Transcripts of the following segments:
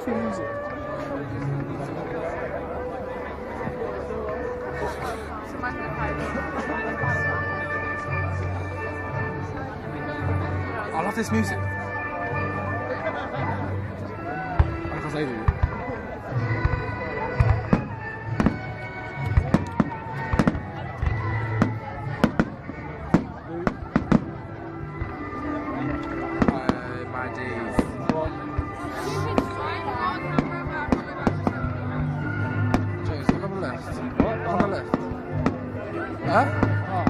lofi music. I love this music. Because they do. My days. James, look on the left. What? On the left. Huh? Oh.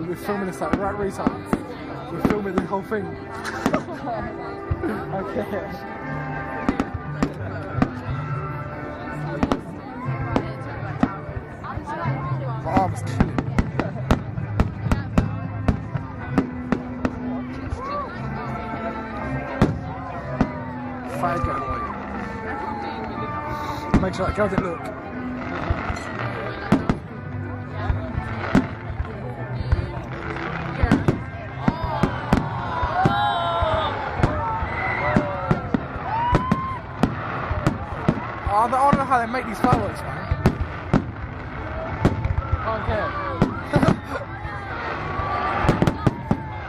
We're filming this like right retards. We're filming the whole thing. Okay. My arm was killing. Fire's going away. Make sure that girl didn't look. I don't know how they make these fireworks, man. I don't care.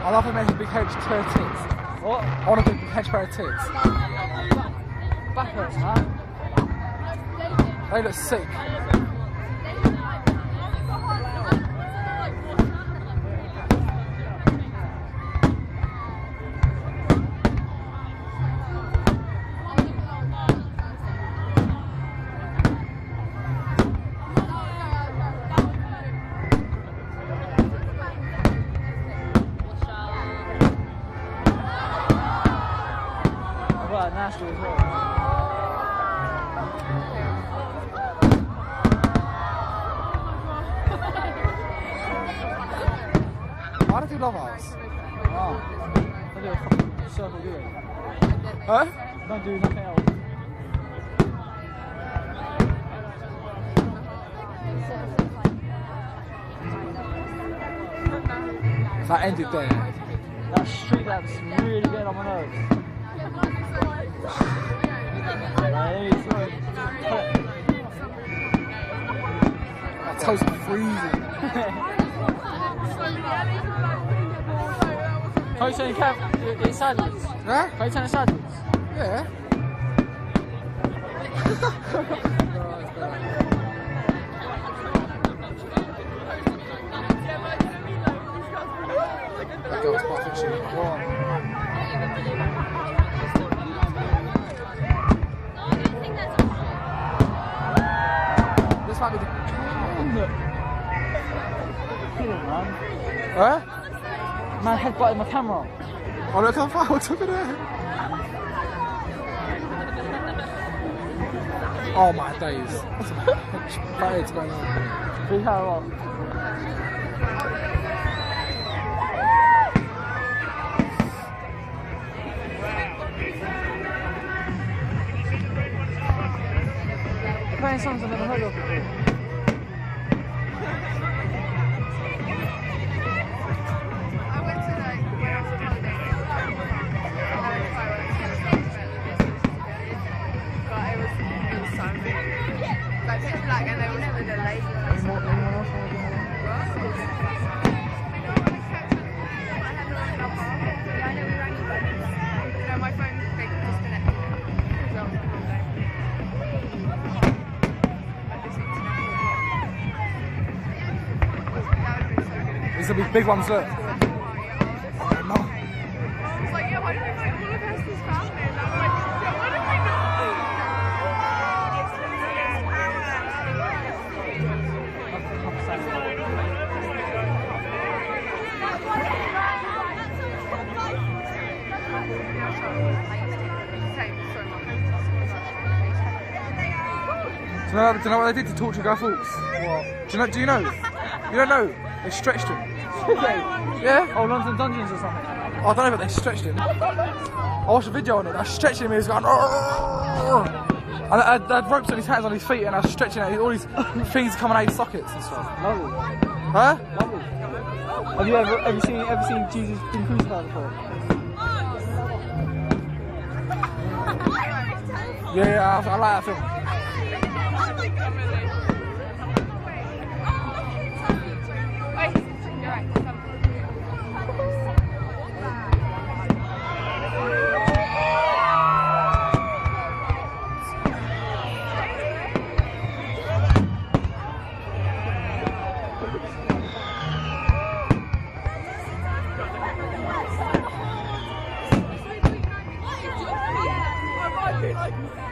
I love them making big hedge pair of tits. What? I want a big hedge pair of tits. Backwards, man. They look sick. Well, nasty as well. Why do you love ours? Oh. Don't do a fucking circle, do it. Huh? Don't do nothing else. If I ended there. That street lamp's really getting on my nerves. My toes are freezing. Can you turn it sideways? Huh? Can you turn it sideways? Yeah. That girl's quite she. This might be the... Kill it, man. Huh? Man headbutted my camera. Oh, look how far what's over there. Oh my days. What's bad going on? Big hair off. Playing songs I've never heard of before. These will be big ones, look. Do you know what they did to torture Guy Fawkes? What? Do you know? You don't know? They stretched him. Yeah? Oh, London Dungeons or something. Oh, I don't know, but they stretched him. I watched a video on it. I stretched him. He was going. And I had ropes on his hands, on his feet, and I was stretching out. All these things coming out his sockets and stuff. Lovely. Huh? Lovely. Have you ever seen Jesus being crucified before? Yeah, I like that film.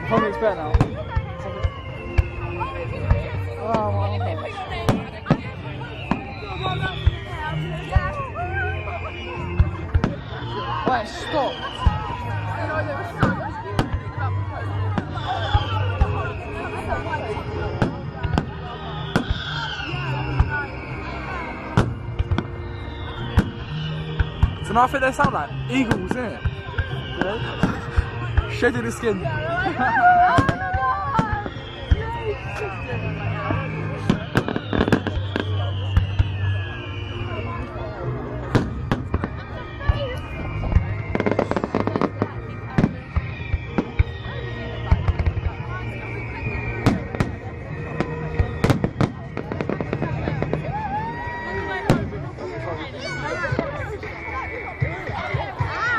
Probably it's better now. Oh, wait, stop. So now I think they sound like eagles, innit? Yeah. Shedding the skin.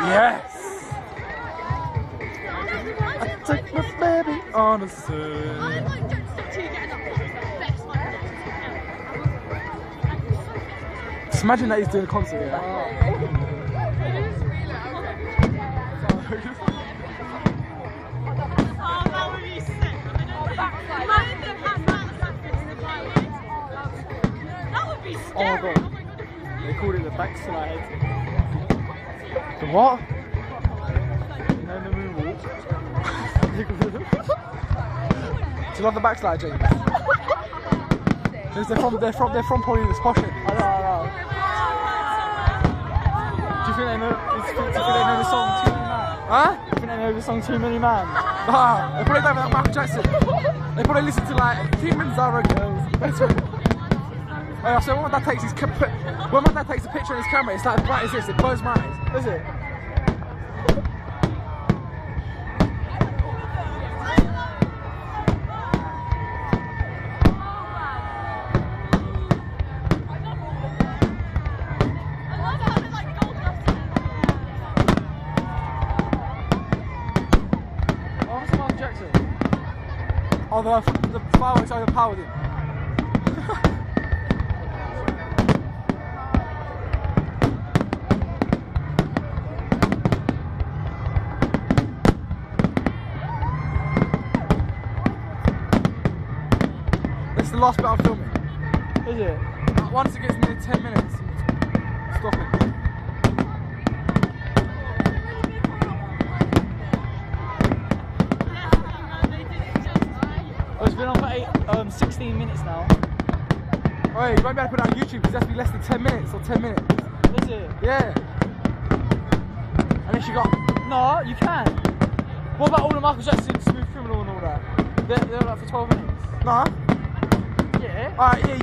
Yes! I take my baby on a swim. Just imagine that he's doing a concert, yeah? Oh my god. They called it the backslide. The what? You know the moonwalk? Do you love the backslide, James? Because they're from probably this posh. I know. Do you think they know the song Too Many Man? Huh? Do you think they know the song Too Many Man? Nah, they probably don't like Michael Jackson. They probably listen to like Humans Are a Girls. So when my dad takes a picture in his camera, it's like as bright as this. It blows my eyes. Is it? Oh, what's Michael Jackson? Oh, the fireworks overpowered him. This is the last bit I'm filming. Is it? Once it gets near 10 minutes, stop it. Oh, it's been on for 16 minutes now. Oh, you won't be able to put it on YouTube because it has to be less than 10 minutes or 10 minutes. Is it? Yeah. Unless you got... No, you can. What about all the Michael Jackson, Smooth Criminal and all that? They're like for 12 minutes. Nah. Yeah. Alright, yeah,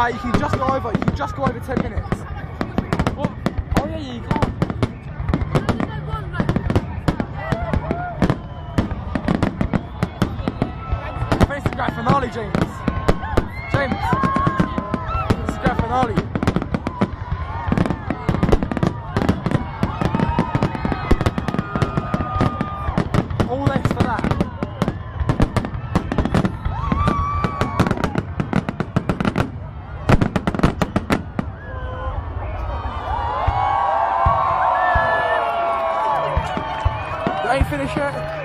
you can just go over. You can just go over 10 minutes. Well, oh yeah, you can't. I think it's the grand finale, James. James. It's the grand finale. All thanks for that. You ain't finished yet?